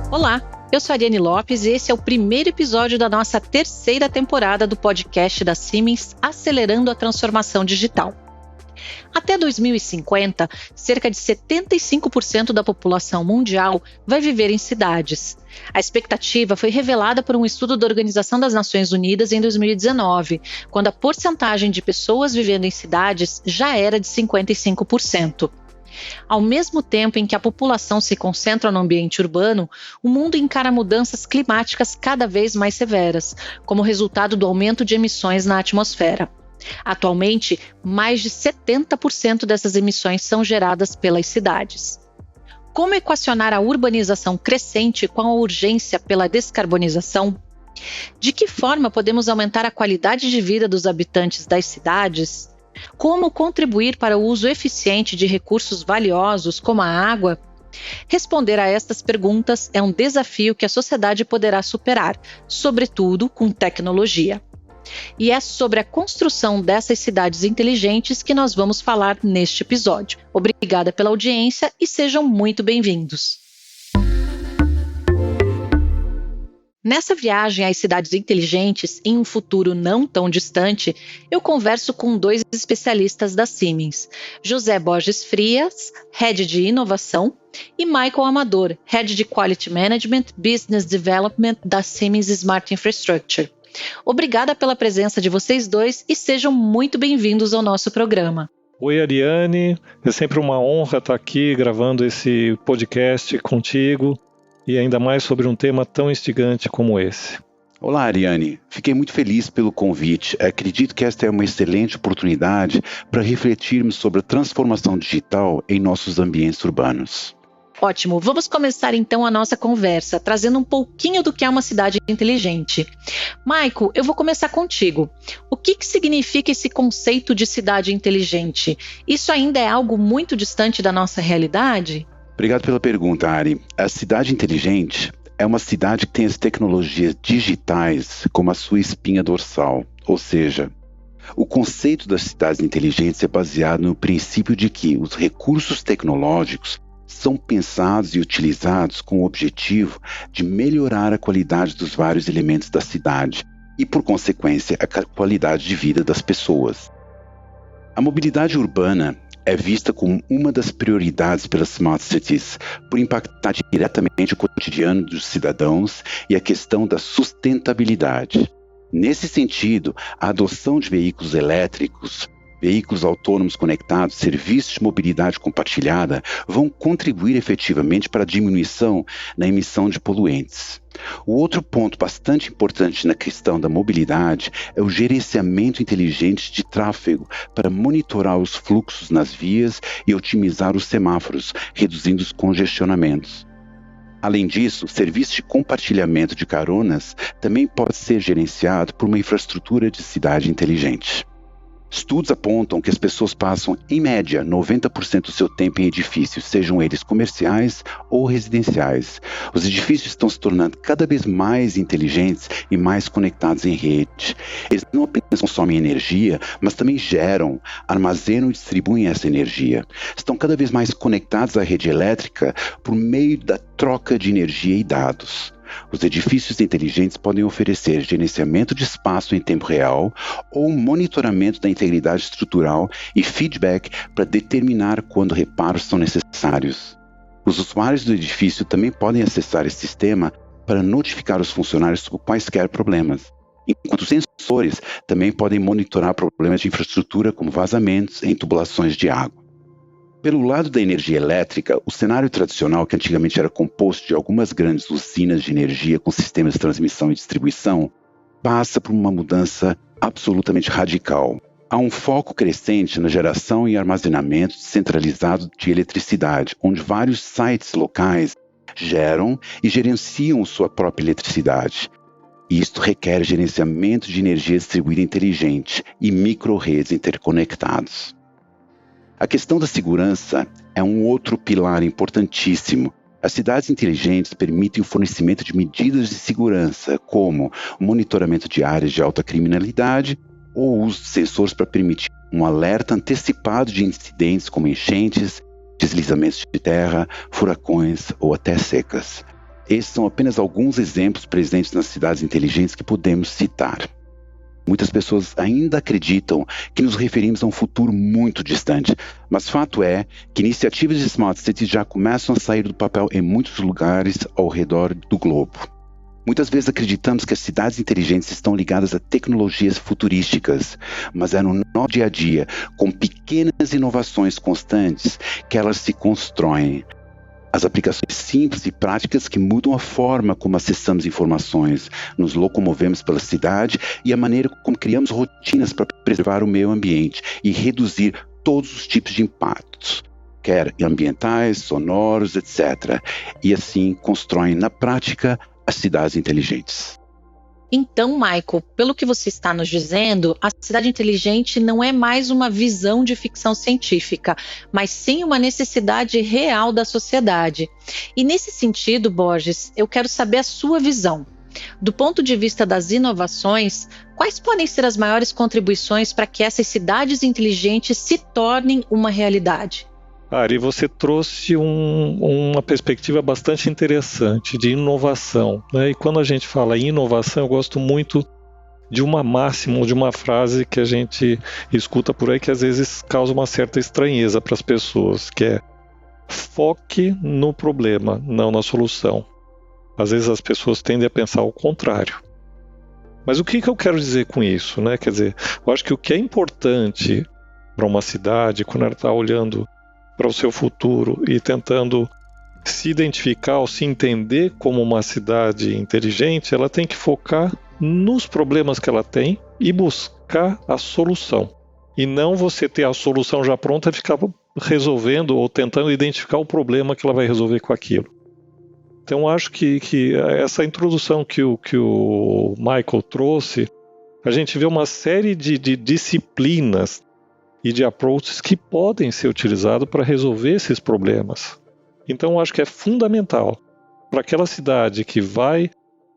Olá, eu sou a Ariane Lopes e esse é o primeiro episódio da nossa terceira temporada do podcast da Siemens Acelerando a Transformação Digital. Até 2050, cerca de 75% da população mundial vai viver em cidades. A expectativa foi revelada por um estudo da Organização das Nações Unidas em 2019, quando a porcentagem de pessoas vivendo em cidades já era de 55%. Ao mesmo tempo em que a população se concentra no ambiente urbano, o mundo encara mudanças climáticas cada vez mais severas, como resultado do aumento de emissões na atmosfera. Atualmente, mais de 70% dessas emissões são geradas pelas cidades. Como equacionar a urbanização crescente com a urgência pela descarbonização? De que forma podemos aumentar a qualidade de vida dos habitantes das cidades? Como contribuir para o uso eficiente de recursos valiosos como a água? Responder a estas perguntas é um desafio que a sociedade poderá superar, sobretudo com tecnologia. E é sobre a construção dessas cidades inteligentes que nós vamos falar neste episódio. Obrigada pela audiência e sejam muito bem-vindos. Nessa viagem às cidades inteligentes, em um futuro não tão distante, eu converso com dois especialistas da Siemens, José Borges Frias, Head de Inovação, e Michael Amador, Head de Quality Management Business Development da Siemens Smart Infrastructure. Obrigada pela presença de vocês dois e sejam muito bem-vindos ao nosso programa. Oi, Ariane. É sempre uma honra estar aqui gravando esse podcast contigo e ainda mais sobre um tema tão instigante como esse. Olá, Ariane. Fiquei muito feliz pelo convite. Acredito que esta é uma excelente oportunidade para refletirmos sobre a transformação digital em nossos ambientes urbanos. Ótimo, vamos começar então a nossa conversa, trazendo um pouquinho do que é uma cidade inteligente. Michael, eu vou começar contigo. O que significa esse conceito de cidade inteligente? Isso ainda é algo muito distante da nossa realidade? Obrigado pela pergunta, Ari. A cidade inteligente é uma cidade que tem as tecnologias digitais como a sua espinha dorsal, ou seja, o conceito das cidades inteligentes é baseado no princípio de que os recursos tecnológicos são pensados e utilizados com o objetivo de melhorar a qualidade dos vários elementos da cidade e, por consequência, a qualidade de vida das pessoas. A mobilidade urbana é vista como uma das prioridades pelas Smart Cities, por impactar diretamente o cotidiano dos cidadãos e a questão da sustentabilidade. Nesse sentido, a adoção de veículos elétricos, veículos autônomos conectados, serviços de mobilidade compartilhada vão contribuir efetivamente para a diminuição na emissão de poluentes. O outro ponto bastante importante na questão da mobilidade é o gerenciamento inteligente de tráfego para monitorar os fluxos nas vias e otimizar os semáforos, reduzindo os congestionamentos. Além disso, o serviço de compartilhamento de caronas também pode ser gerenciado por uma infraestrutura de cidade inteligente. Estudos apontam que as pessoas passam, em média, 90% do seu tempo em edifícios, sejam eles comerciais ou residenciais. Os edifícios estão se tornando cada vez mais inteligentes e mais conectados em rede. Eles não apenas consomem energia, mas também geram, armazenam e distribuem essa energia. Estão cada vez mais conectados à rede elétrica por meio da troca de energia e dados. Os edifícios inteligentes podem oferecer gerenciamento de espaço em tempo real ou monitoramento da integridade estrutural e feedback para determinar quando reparos são necessários. Os usuários do edifício também podem acessar esse sistema para notificar os funcionários sobre quaisquer problemas, enquanto os sensores também podem monitorar problemas de infraestrutura como vazamentos em tubulações de água. Pelo lado da energia elétrica, o cenário tradicional, que antigamente era composto de algumas grandes usinas de energia com sistemas de transmissão e distribuição, passa por uma mudança absolutamente radical. Há um foco crescente na geração e armazenamento centralizado de eletricidade, onde vários sites locais geram e gerenciam sua própria eletricidade. Isto requer gerenciamento de energia distribuída inteligente e micro-redes interconectadas. A questão da segurança é um outro pilar importantíssimo. As cidades inteligentes permitem o fornecimento de medidas de segurança, como o monitoramento de áreas de alta criminalidade ou o uso de sensores para permitir um alerta antecipado de incidentes como enchentes, deslizamentos de terra, furacões ou até secas. Esses são apenas alguns exemplos presentes nas cidades inteligentes que podemos citar. Muitas pessoas ainda acreditam que nos referimos a um futuro muito distante, mas fato é que iniciativas de Smart Cities já começam a sair do papel em muitos lugares ao redor do globo. Muitas vezes acreditamos que as cidades inteligentes estão ligadas a tecnologias futurísticas, mas é no nosso dia a dia, com pequenas inovações constantes, que elas se constroem. As aplicações simples e práticas que mudam a forma como acessamos informações, nos locomovemos pela cidade e a maneira como criamos rotinas para preservar o meio ambiente e reduzir todos os tipos de impactos, quer ambientais, sonoros, etc. E assim constroem na prática as cidades inteligentes. Então, Michael, pelo que você está nos dizendo, a cidade inteligente não é mais uma visão de ficção científica, mas sim uma necessidade real da sociedade. E nesse sentido, Borges, eu quero saber a sua visão. Do ponto de vista das inovações, quais podem ser as maiores contribuições para que essas cidades inteligentes se tornem uma realidade? Ari, você trouxe uma perspectiva bastante interessante de inovação, né? E quando a gente fala em inovação, eu gosto muito de uma máxima, de uma frase que a gente escuta por aí que às vezes causa uma certa estranheza para as pessoas, que é: foque no problema, não na solução. Às vezes as pessoas tendem a pensar o contrário. Mas o que eu quero dizer com isso, né? Quer dizer, eu acho que o que é importante para uma cidade, quando ela está olhando para o seu futuro e tentando se identificar ou se entender como uma cidade inteligente, ela tem que focar nos problemas que ela tem e buscar a solução. E não você ter a solução já pronta e ficar resolvendo ou tentando identificar o problema que ela vai resolver com aquilo. Então acho que essa introdução que o Michael trouxe, a gente vê uma série de disciplinas e de approaches que podem ser utilizados para resolver esses problemas. Então, acho que é fundamental para aquela cidade que vai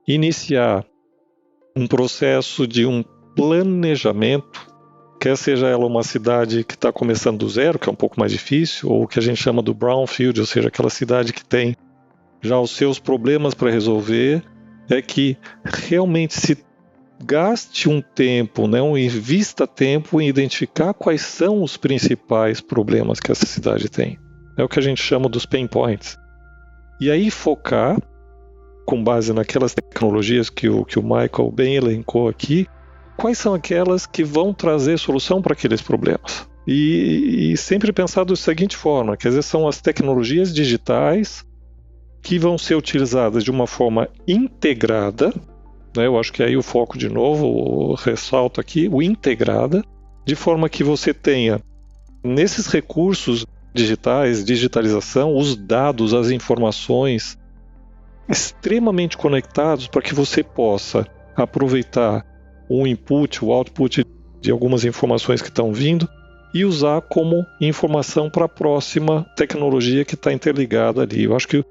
iniciar um processo de um planejamento, quer seja ela uma cidade que está começando do zero, que é um pouco mais difícil, ou o que a gente chama do brownfield, ou seja, aquela cidade que tem já os seus problemas para resolver, é que realmente se gaste um tempo, né, invista tempo em identificar quais são os principais problemas que essa cidade tem. É o que a gente chama dos pain points. E aí focar, com base naquelas tecnologias que o Michael bem elencou aqui, quais são aquelas que vão trazer solução para aqueles problemas. E sempre pensar da seguinte forma, quer dizer, são as tecnologias digitais que vão ser utilizadas de uma forma integrada. Eu acho que aí o foco, de novo, ressalto aqui, o integrada, de forma que você tenha, nesses recursos digitais, digitalização, os dados, as informações extremamente conectados para que você possa aproveitar o input, o output de algumas informações que estão vindo e usar como informação para a próxima tecnologia que está interligada ali. Eu acho que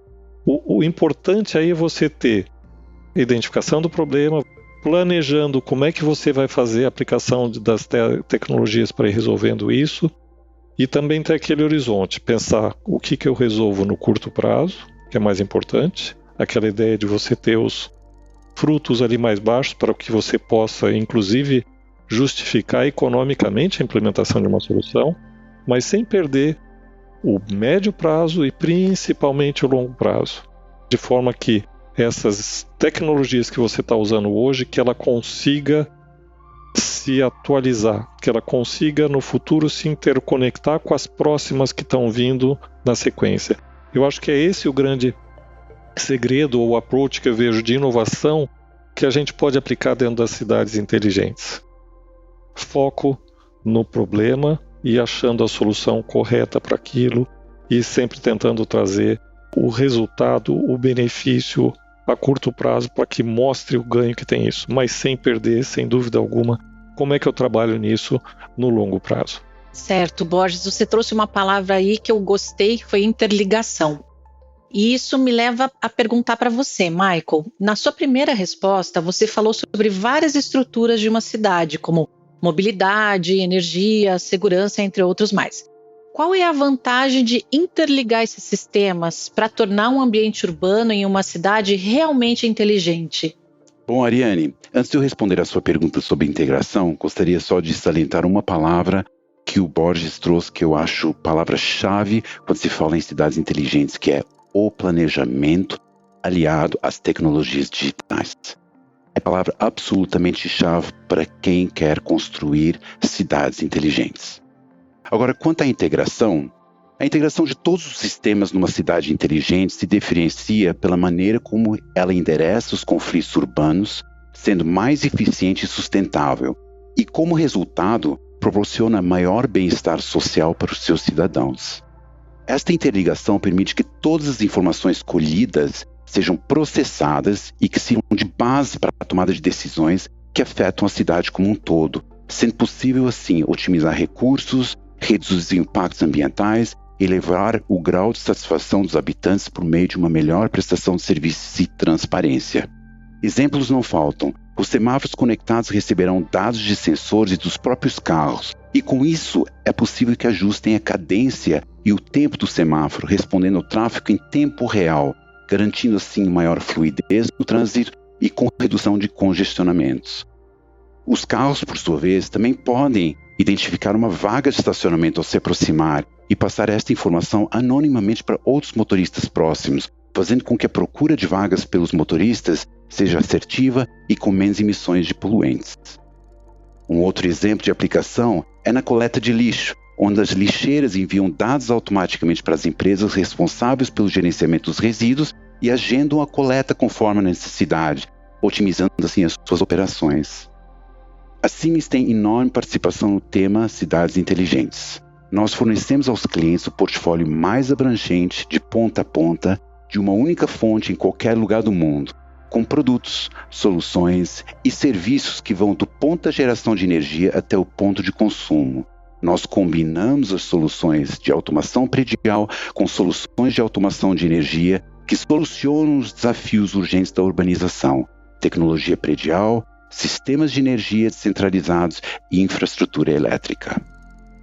o importante aí é você ter identificação do problema, planejando como é que você vai fazer a aplicação das tecnologias para ir resolvendo isso, e também ter aquele horizonte, pensar o que eu resolvo no curto prazo, que é mais importante, aquela ideia de você ter os frutos ali mais baixos para que você possa, inclusive, justificar economicamente a implementação de uma solução, mas sem perder o médio prazo e principalmente o longo prazo, de forma que essas tecnologias que você está usando hoje, que ela consiga se atualizar, que ela consiga no futuro se interconectar com as próximas que estão vindo na sequência. Eu acho que é esse o grande segredo ou approach que eu vejo de inovação que a gente pode aplicar dentro das cidades inteligentes. Foco no problema e achando a solução correta para aquilo e sempre tentando trazer o resultado, o benefício a curto prazo para que mostre o ganho que tem isso, mas sem perder, sem dúvida alguma, como é que eu trabalho nisso no longo prazo. Certo, Borges, você trouxe uma palavra aí que eu gostei, que foi interligação. E isso me leva a perguntar para você, Michael. Na sua primeira resposta, você falou sobre várias estruturas de uma cidade, como mobilidade, energia, segurança, entre outros mais. qual é a vantagem de interligar esses sistemas para tornar um ambiente urbano em uma cidade realmente inteligente? Bom, Ariane, antes de eu responder a sua pergunta sobre integração, gostaria só de salientar uma palavra que o Borges trouxe, que eu acho palavra-chave quando se fala em cidades inteligentes, que é o planejamento aliado às tecnologias digitais. É palavra absolutamente chave para quem quer construir cidades inteligentes. Agora, quanto à integração, a integração de todos os sistemas numa cidade inteligente se diferencia pela maneira como ela endereça os conflitos urbanos, sendo mais eficiente e sustentável, e como resultado, proporciona maior bem-estar social para os seus cidadãos. Esta interligação permite que todas as informações colhidas sejam processadas e que sirvam de base para a tomada de decisões que afetam a cidade como um todo, sendo possível, assim, otimizar recursos, reduzir impactos ambientais e elevar o grau de satisfação dos habitantes por meio de uma melhor prestação de serviços e transparência. Exemplos não faltam. Os semáforos conectados receberão dados de sensores e dos próprios carros, e com isso é possível que ajustem a cadência e o tempo do semáforo, respondendo ao tráfego em tempo real, garantindo assim maior fluidez no trânsito e com redução de congestionamentos. Os carros, por sua vez, também podem identificar uma vaga de estacionamento ao se aproximar e passar esta informação anonimamente para outros motoristas próximos, fazendo com que a procura de vagas pelos motoristas seja assertiva e com menos emissões de poluentes. Um outro exemplo de aplicação é na coleta de lixo, onde as lixeiras enviam dados automaticamente para as empresas responsáveis pelo gerenciamento dos resíduos e agendam a coleta conforme a necessidade, otimizando assim as suas operações. A Siemens tem enorme participação no tema Cidades Inteligentes. Nós fornecemos aos clientes o portfólio mais abrangente, de ponta a ponta, de uma única fonte em qualquer lugar do mundo, com produtos, soluções e serviços que vão do ponto da geração de energia até o ponto de consumo. Nós combinamos as soluções de automação predial com soluções de automação de energia que solucionam os desafios urgentes da urbanização, tecnologia predial, sistemas de energia descentralizados e infraestrutura elétrica.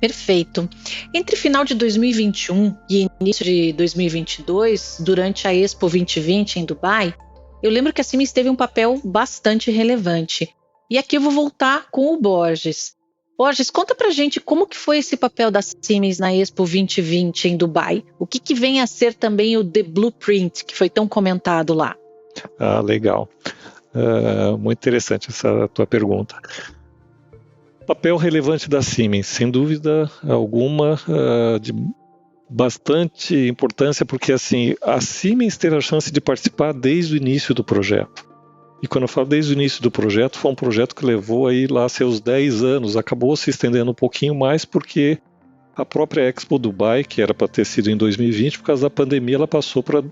Perfeito. Entre final de 2021 e início de 2022, durante a Expo 2020 em Dubai, eu lembro que a Siemens teve um papel bastante relevante. E aqui eu vou voltar com o Borges. Borges, conta pra gente como que foi esse papel da Siemens na Expo 2020 em Dubai. O que vem a ser também o The Blueprint, que foi tão comentado lá? Ah, legal. Muito interessante essa tua pergunta. Papel relevante da Siemens, sem dúvida alguma, de bastante importância, porque assim, a Siemens teve a chance de participar desde o início do projeto. E quando eu falo desde o início do projeto, foi um projeto que levou aí lá seus 10 anos, acabou se estendendo um pouquinho mais porque a própria Expo Dubai, que era para ter sido em 2020, por causa da pandemia, ela passou para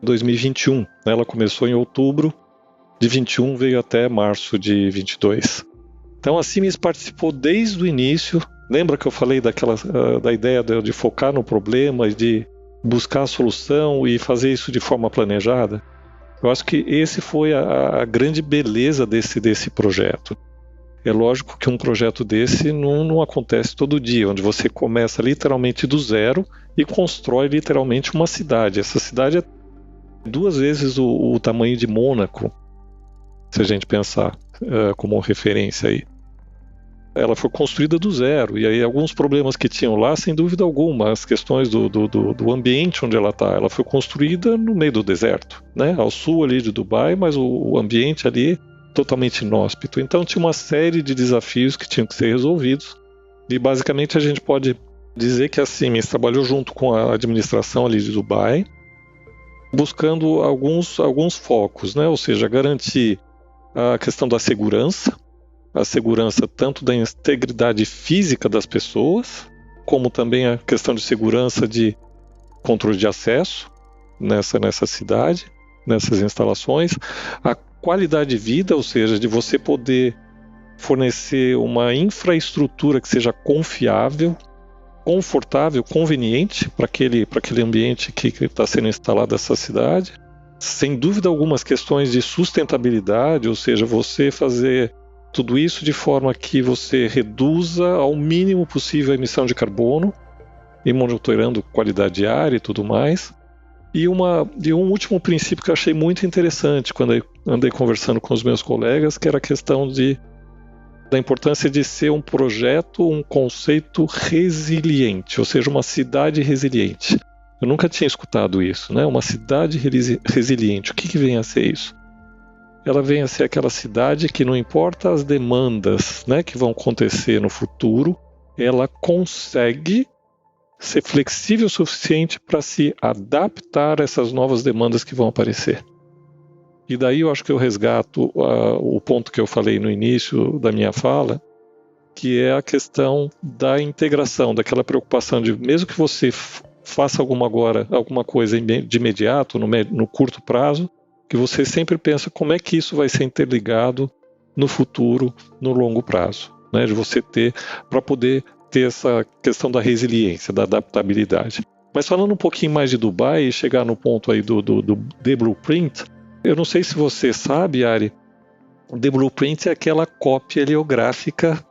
2021. Né? Ela começou em outubro de 21, veio até março de 22. Então a Siemens participou desde o início. Lembra que eu falei da ideia de focar no problema e de buscar a solução e fazer isso de forma planejada? Eu acho que esse foi a grande beleza desse projeto. É lógico que um projeto desse não acontece todo dia, onde você começa literalmente do zero e constrói literalmente uma cidade. Essa cidade é 2 vezes o tamanho de Mônaco, se a gente pensar como referência aí. Ela foi construída do zero, e aí alguns problemas que tinham lá, sem dúvida alguma, as questões do ambiente onde ela está. Ela foi construída no meio do deserto, né? Ao sul ali de Dubai, mas o ambiente ali totalmente inóspito. Então tinha uma série de desafios que tinham que ser resolvidos, e basicamente a gente pode dizer que a Siemens trabalhou junto com a administração ali de Dubai, buscando alguns focos, né? Ou seja, garantir a questão da segurança, a segurança tanto da integridade física das pessoas, como também a questão de segurança de controle de acesso nessa cidade, nessas instalações, a qualidade de vida, ou seja, de você poder fornecer uma infraestrutura que seja confiável, confortável, conveniente para aquele ambiente que está sendo instalado nessa cidade. Sem dúvida algumas questões de sustentabilidade, ou seja, você fazer tudo isso de forma que você reduza ao mínimo possível a emissão de carbono, e monitorando qualidade de ar e tudo mais. E um último princípio que eu achei muito interessante quando eu andei conversando com os meus colegas, que era a questão da importância de ser um projeto, um conceito resiliente, ou seja, uma cidade resiliente. Eu nunca tinha escutado isso, né? Uma cidade resiliente. O que vem a ser isso? Ela vem a ser aquela cidade que, não importa as demandas, né, que vão acontecer no futuro, ela consegue ser flexível o suficiente para se adaptar a essas novas demandas que vão aparecer. E daí eu acho que eu resgato o ponto que eu falei no início da minha fala, que é a questão da integração, daquela preocupação de, mesmo que você faça alguma coisa de imediato, no curto prazo, que você sempre pensa como é que isso vai ser interligado no futuro, no longo prazo, né? De você ter, para poder ter essa questão da resiliência, da adaptabilidade. Mas falando um pouquinho mais de Dubai e chegar no ponto aí do The Blueprint, eu não sei se você sabe, Ari, o The Blueprint é aquela cópia heliográfica,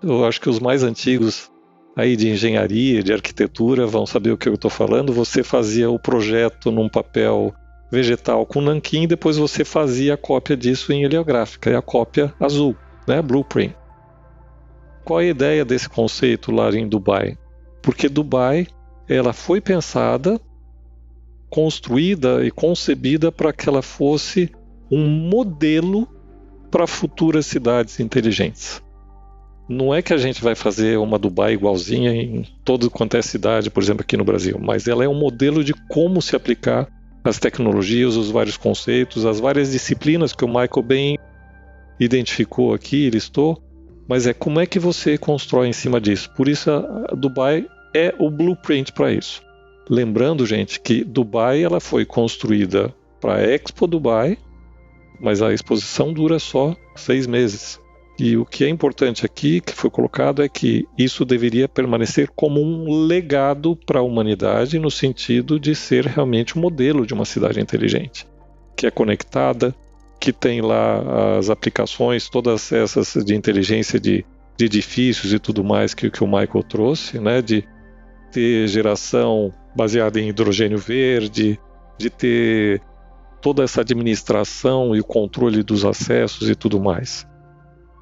eu acho que os mais antigos aí de engenharia, de arquitetura vão saber o que eu estou falando. Você fazia o projeto num papel vegetal com nanquim e depois você fazia a cópia disso em heliográfica, é a cópia azul, né, Blueprint. Qual é a ideia desse conceito lá em Dubai? Porque Dubai, ela foi pensada, construída e concebida para que ela fosse um modelo para futuras cidades inteligentes. Não é que a gente vai fazer uma Dubai igualzinha em todo quanto é cidade, por exemplo, aqui no Brasil, mas ela é um modelo de como se aplicar as tecnologias, os vários conceitos, as várias disciplinas que o Michael bem identificou aqui, listou, mas é como é que você constrói em cima disso. Por isso a Dubai é o blueprint para isso. Lembrando, gente, que Dubai ela foi construída para a Expo Dubai, mas a exposição dura só 6 meses. E o que é importante aqui, que foi colocado, é que isso deveria permanecer como um legado para a humanidade, no sentido de ser realmente um modelo de uma cidade inteligente, que é conectada, que tem lá as aplicações, todas essas de inteligência de edifícios e tudo mais que o Michael trouxe, né, de ter geração baseada em hidrogênio verde, de ter toda essa administração e o controle dos acessos e tudo mais.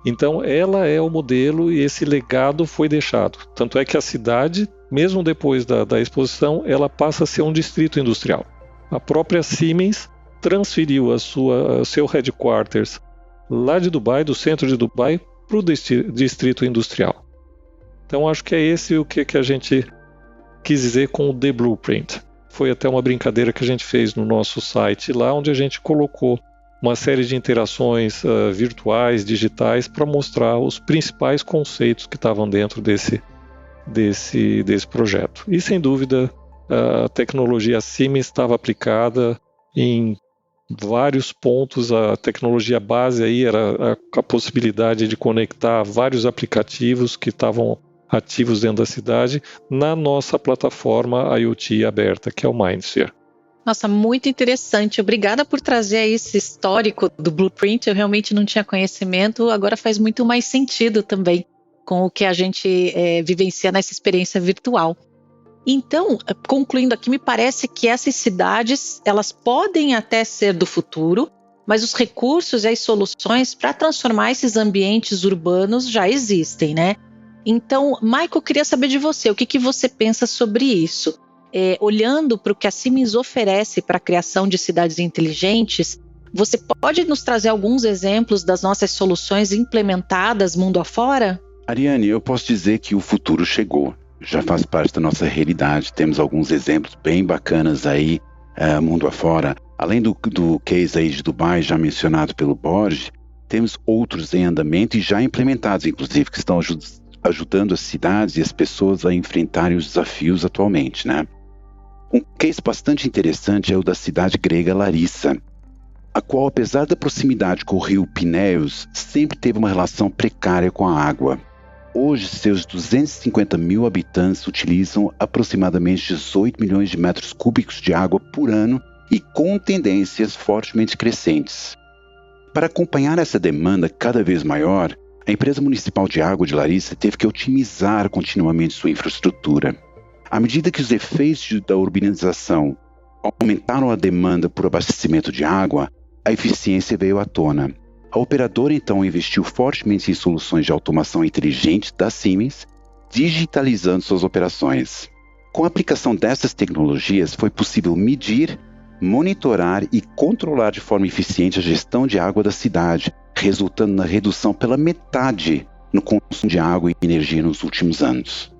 Então ela é o modelo e esse legado foi deixado. Tanto é que a cidade, mesmo depois da exposição, ela passa a ser um distrito industrial. A própria Siemens transferiu seu headquarters lá de Dubai, do centro de Dubai, para o distrito industrial. Então acho que é esse o que a gente quis dizer com o The Blueprint. Foi até uma brincadeira que a gente fez no nosso site lá, onde a gente colocou uma série de interações virtuais, digitais, para mostrar os principais conceitos que estavam dentro desse projeto. E sem dúvida a tecnologia Siemens estava aplicada em vários pontos. A tecnologia base aí era a possibilidade de conectar vários aplicativos que estavam ativos dentro da cidade na nossa plataforma IoT aberta, que é o Mindsphere. Nossa, muito interessante. Obrigada por trazer aí esse histórico do Blueprint. Eu realmente não tinha conhecimento, agora faz muito mais sentido também com o que a gente vivencia nessa experiência virtual. Então, concluindo aqui, me parece que essas cidades, elas podem até ser do futuro, mas os recursos e as soluções para transformar esses ambientes urbanos já existem, né? Então, Michael, queria saber de você, o que você pensa sobre isso? Olhando para o que a Siemens oferece para a criação de cidades inteligentes, você pode nos trazer alguns exemplos das nossas soluções implementadas mundo afora? Ariane, eu posso dizer que o futuro chegou. Já faz parte da nossa realidade. Temos alguns exemplos bem bacanas aí, mundo afora. Além do case aí de Dubai, já mencionado pelo Borges, temos outros em andamento e já implementados, inclusive, que estão ajudando as cidades e as pessoas a enfrentarem os desafios atualmente, né? Um case bastante interessante é o da cidade grega Larissa, a qual, apesar da proximidade com o rio Pinéus, sempre teve uma relação precária com a água. Hoje, seus 250 mil habitantes utilizam aproximadamente 18 milhões de metros cúbicos de água por ano e com tendências fortemente crescentes. Para acompanhar essa demanda cada vez maior, a empresa municipal de água de Larissa teve que otimizar continuamente sua infraestrutura. À medida que os efeitos da urbanização aumentaram a demanda por abastecimento de água, a eficiência veio à tona. A operadora então investiu fortemente em soluções de automação inteligente da Siemens, digitalizando suas operações. Com a aplicação dessas tecnologias, foi possível medir, monitorar e controlar de forma eficiente a gestão de água da cidade, resultando na redução pela metade no consumo de água e energia nos últimos anos.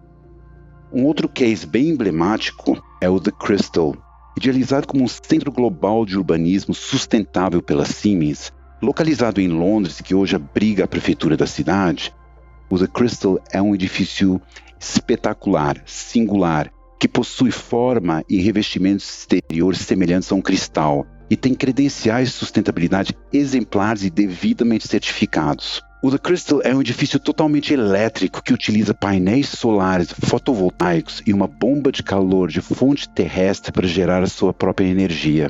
Um outro case bem emblemático é o The Crystal. Idealizado como um centro global de urbanismo sustentável pela Siemens, localizado em Londres, que hoje abriga a prefeitura da cidade, o The Crystal é um edifício espetacular, singular, que possui forma e revestimentos exteriores semelhantes a um cristal e tem credenciais de sustentabilidade exemplares e devidamente certificados. O The Crystal é um edifício totalmente elétrico que utiliza painéis solares fotovoltaicos e uma bomba de calor de fonte terrestre para gerar a sua própria energia.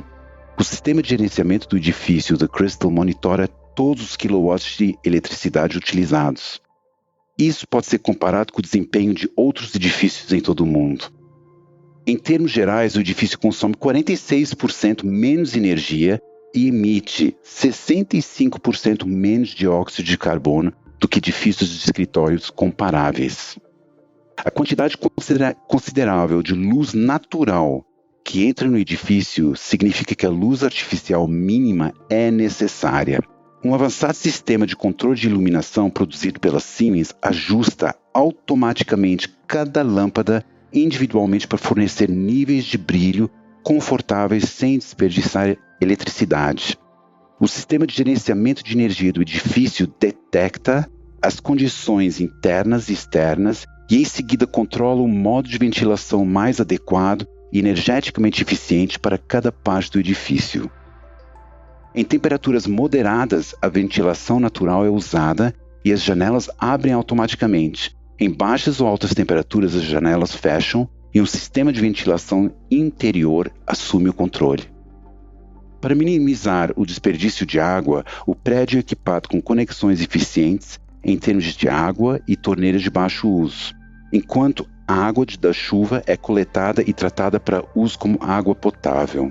O sistema de gerenciamento do edifício The Crystal monitora todos os quilowatts de eletricidade utilizados. Isso pode ser comparado com o desempenho de outros edifícios em todo o mundo. Em termos gerais, o edifício consome 46% menos energia e emite 65% menos dióxido de carbono do que edifícios de escritórios comparáveis. A quantidade considerável de luz natural que entra no edifício significa que a luz artificial mínima é necessária. Um avançado sistema de controle de iluminação produzido pela Siemens ajusta automaticamente cada lâmpada individualmente para fornecer níveis de brilho confortáveis sem desperdiçar eletricidade. O sistema de gerenciamento de energia do edifício detecta as condições internas e externas e em seguida controla o modo de ventilação mais adequado e energeticamente eficiente para cada parte do edifício. Em temperaturas moderadas, a ventilação natural é usada e as janelas abrem automaticamente. Em baixas ou altas temperaturas, as janelas fecham e um sistema de ventilação interior assume o controle. Para minimizar o desperdício de água, o prédio é equipado com conexões eficientes em termos de água e torneiras de baixo uso, enquanto a água da chuva é coletada e tratada para uso como água potável.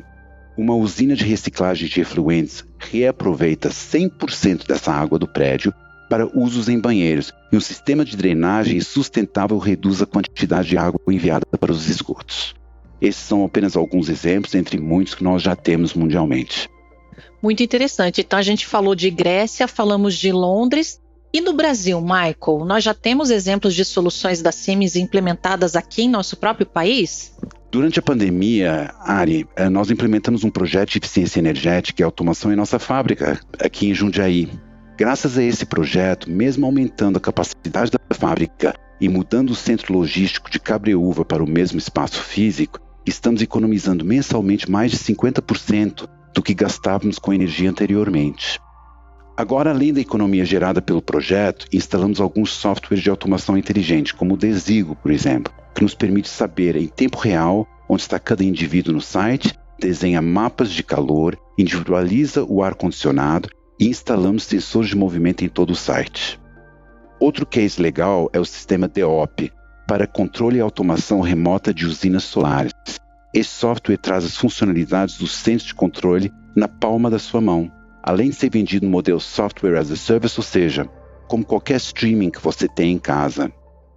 Uma usina de reciclagem de efluentes reaproveita 100% dessa água do prédio para usos em banheiros, e um sistema de drenagem sustentável reduz a quantidade de água enviada para os esgotos. Esses são apenas alguns exemplos, entre muitos que nós já temos mundialmente. Muito interessante. Então a gente falou de Grécia, falamos de Londres. E no Brasil, Michael, nós já temos exemplos de soluções da Siemens implementadas aqui em nosso próprio país? Durante a pandemia, Ari, nós implementamos um projeto de eficiência energética e automação em nossa fábrica, aqui em Jundiaí. Graças a esse projeto, mesmo aumentando a capacidade da fábrica e mudando o centro logístico de Cabreúva para o mesmo espaço físico, estamos economizando mensalmente mais de 50% do que gastávamos com energia anteriormente. Agora, além da economia gerada pelo projeto, instalamos alguns softwares de automação inteligente, como o Desigo, por exemplo, que nos permite saber em tempo real onde está cada indivíduo no site, desenha mapas de calor, individualiza o ar-condicionado e instalamos sensores de movimento em todo o site. Outro case legal é o sistema DEOP, para controle e automação remota de usinas solares. Esse software traz as funcionalidades do centro de controle na palma da sua mão, além de ser vendido no modelo Software as a Service, ou seja, como qualquer streaming que você tem em casa.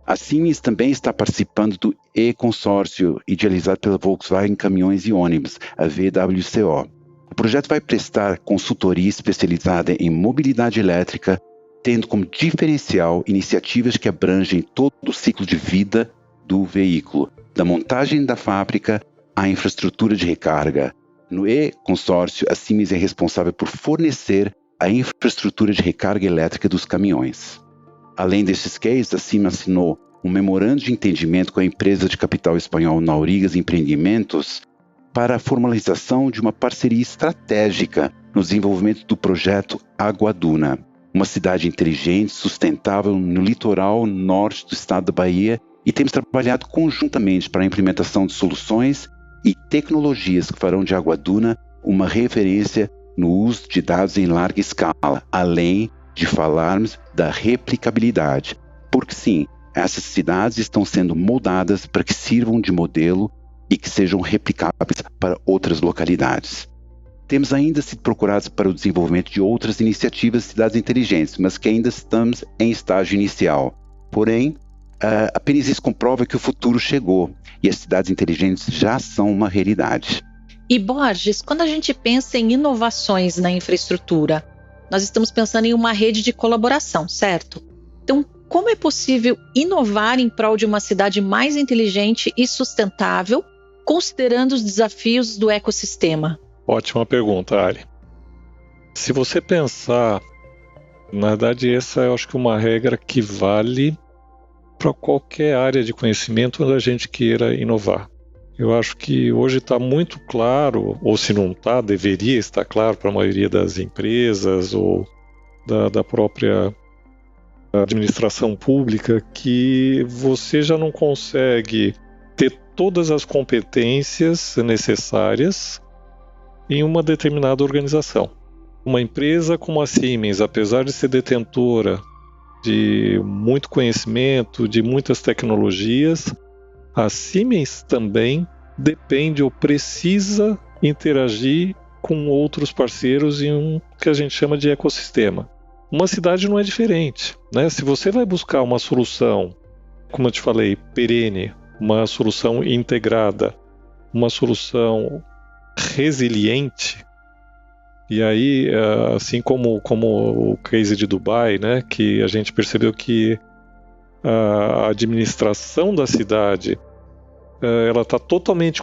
A Siemens também está participando do E-Consórcio, idealizado pela Volkswagen Caminhões e Ônibus, a VWCO. O projeto vai prestar consultoria especializada em mobilidade elétrica, tendo como diferencial iniciativas que abrangem todo o ciclo de vida do veículo, da montagem da fábrica à infraestrutura de recarga. No E-Consórcio, a Siemens é responsável por fornecer a infraestrutura de recarga elétrica dos caminhões. Além desses cases, a Siemens assinou um memorando de entendimento com a empresa de capital espanhol Naurigas Empreendimentos para a formalização de uma parceria estratégica no desenvolvimento do projeto Aguaduna, uma cidade inteligente, sustentável no litoral norte do estado da Bahia, e temos trabalhado conjuntamente para a implementação de soluções e tecnologias que farão de Aguaduna uma referência no uso de dados em larga escala, além de falarmos da replicabilidade. Porque sim, Essas cidades estão sendo moldadas para que sirvam de modelo e que sejam replicáveis para outras localidades. Temos ainda sido procurados para o desenvolvimento de outras iniciativas de cidades inteligentes, mas que ainda estamos em estágio inicial. Porém, apenas isso comprova que o futuro chegou e as cidades inteligentes já são uma realidade. E Borges, quando a gente pensa em inovações na infraestrutura, nós estamos pensando em uma rede de colaboração, certo? Então, como é possível inovar em prol de uma cidade mais inteligente e sustentável, considerando os desafios do ecossistema? Ótima pergunta, Ari. Se você pensar, na verdade essa eu acho que é uma regra que vale para qualquer área de conhecimento onde a gente queira inovar. Eu acho que hoje está muito claro, ou se não está, deveria estar claro para a maioria das empresas ou da própria administração pública, que você já não consegue ter todas as competências necessárias em uma determinada organização. Uma empresa como a Siemens, apesar de ser detentora de muito conhecimento, de muitas tecnologias, a Siemens também depende ou precisa interagir com outros parceiros em um que a gente chama de ecossistema. Uma cidade não é diferente, né? Se você vai buscar uma solução, como eu te falei, perene, uma solução integrada, uma solução resiliente, e aí, assim como o case de Dubai, né, que a gente percebeu que a administração da cidade ela está totalmente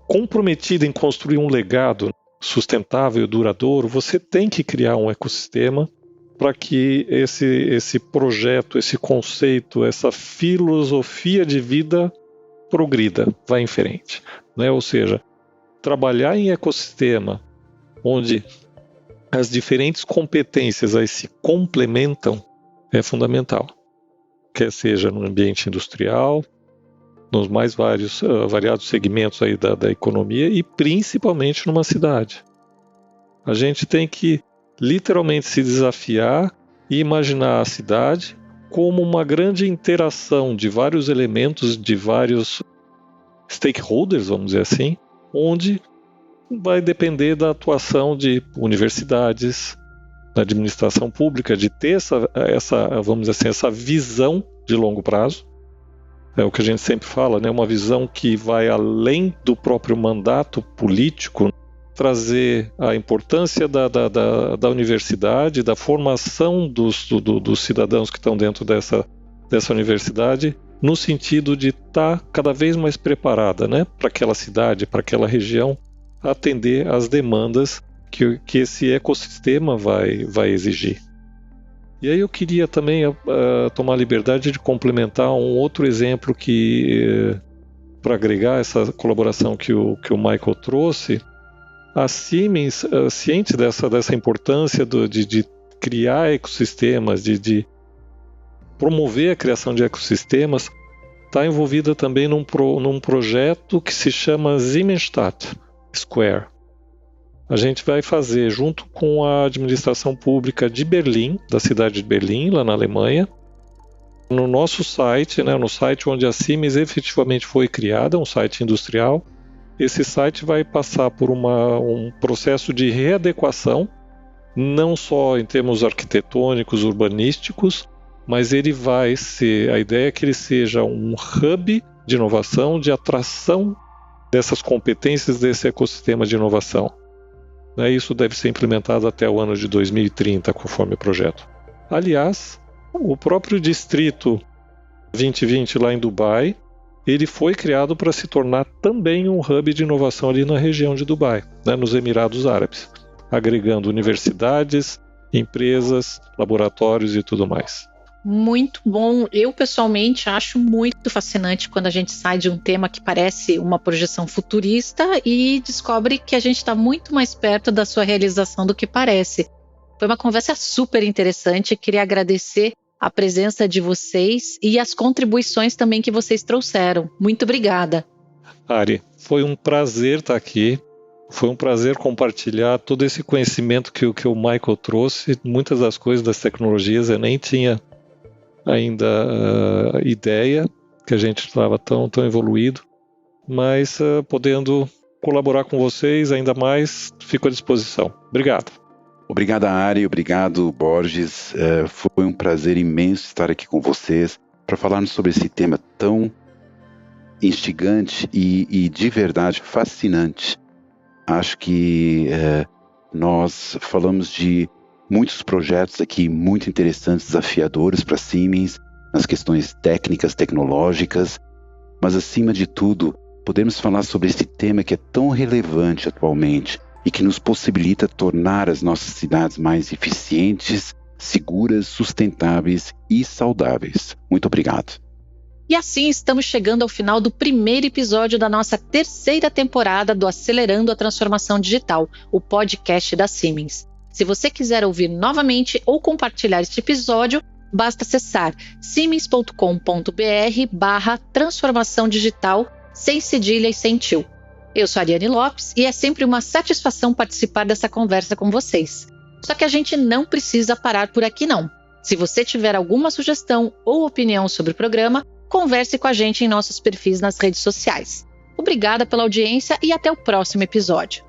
comprometida em construir um legado sustentável e duradouro. Você tem que criar um ecossistema para que esse projeto, esse conceito, essa filosofia de vida progrida, vá em frente, né? Ou seja, trabalhar em ecossistema onde as diferentes competências aí se complementam é fundamental, quer seja no ambiente industrial, nos mais variados segmentos aí da economia e principalmente numa cidade. A gente tem que literalmente se desafiar e imaginar a cidade como uma grande interação de vários elementos, de vários stakeholders, vamos dizer assim, onde vai depender da atuação de universidades, da administração pública, de ter vamos dizer assim, essa visão de longo prazo. É o que a gente sempre fala, né? Uma visão que vai além do próprio mandato político, trazer a importância da universidade, da formação dos cidadãos que estão dentro dessa universidade, no sentido de estar cada vez mais preparada, né, para aquela cidade, para aquela região, atender às demandas que esse ecossistema vai exigir. E aí eu queria também tomar a liberdade de complementar um outro exemplo para agregar essa colaboração que o Michael trouxe. A Siemens, ciente dessa importância de criar ecossistemas, de promover a criação de ecossistemas, está envolvida também num projeto que se chama Siemensstadt Square. A gente vai fazer, junto com a administração pública de Berlim, da cidade de Berlim, lá na Alemanha, no nosso site, né, no site onde a Siemens efetivamente foi criada, um site industrial. Esse site vai passar por um processo de readequação, não só em termos arquitetônicos, urbanísticos, mas a ideia é que ele seja um hub de inovação, de atração dessas competências desse ecossistema de inovação. Isso deve ser implementado até o ano de 2030, conforme o projeto. Aliás, o próprio Distrito 2020 lá em Dubai, ele foi criado para se tornar também um hub de inovação ali na região de Dubai, né, nos Emirados Árabes, agregando universidades, empresas, laboratórios e tudo mais. Muito bom. Eu, pessoalmente, acho muito fascinante quando a gente sai de um tema que parece uma projeção futurista e descobre que a gente está muito mais perto da sua realização do que parece. Foi uma conversa super interessante. Queria agradecer a presença de vocês e as contribuições também que vocês trouxeram. Muito obrigada. Ari, foi um prazer estar aqui. Foi um prazer compartilhar todo esse conhecimento que o Michael trouxe. Muitas das coisas das tecnologias eu nem tinha ainda ideia, que a gente estava tão evoluído, mas podendo colaborar com vocês ainda mais, fico à disposição. Obrigado. Obrigado, Ari, obrigado, Borges. Foi um prazer imenso estar aqui com vocês para falarmos sobre esse tema tão instigante e de verdade fascinante. Acho que nós falamos de muitos projetos aqui muito interessantes, desafiadores para Siemens, nas questões técnicas, tecnológicas, mas acima de tudo, podemos falar sobre esse tema que é tão relevante atualmente e que nos possibilita tornar as nossas cidades mais eficientes, seguras, sustentáveis e saudáveis. Muito obrigado. E assim estamos chegando ao final do primeiro episódio da nossa terceira temporada do Acelerando a Transformação Digital, o podcast da Siemens. Se você quiser ouvir novamente ou compartilhar este episódio, basta acessar siemens.com.br/transformação digital, sem cedilha e sem tio. Eu sou a Ariane Lopes e é sempre uma satisfação participar dessa conversa com vocês. Só que a gente não precisa parar por aqui não. Se você tiver alguma sugestão ou opinião sobre o programa, converse com a gente em nossos perfis nas redes sociais. Obrigada pela audiência e até o próximo episódio.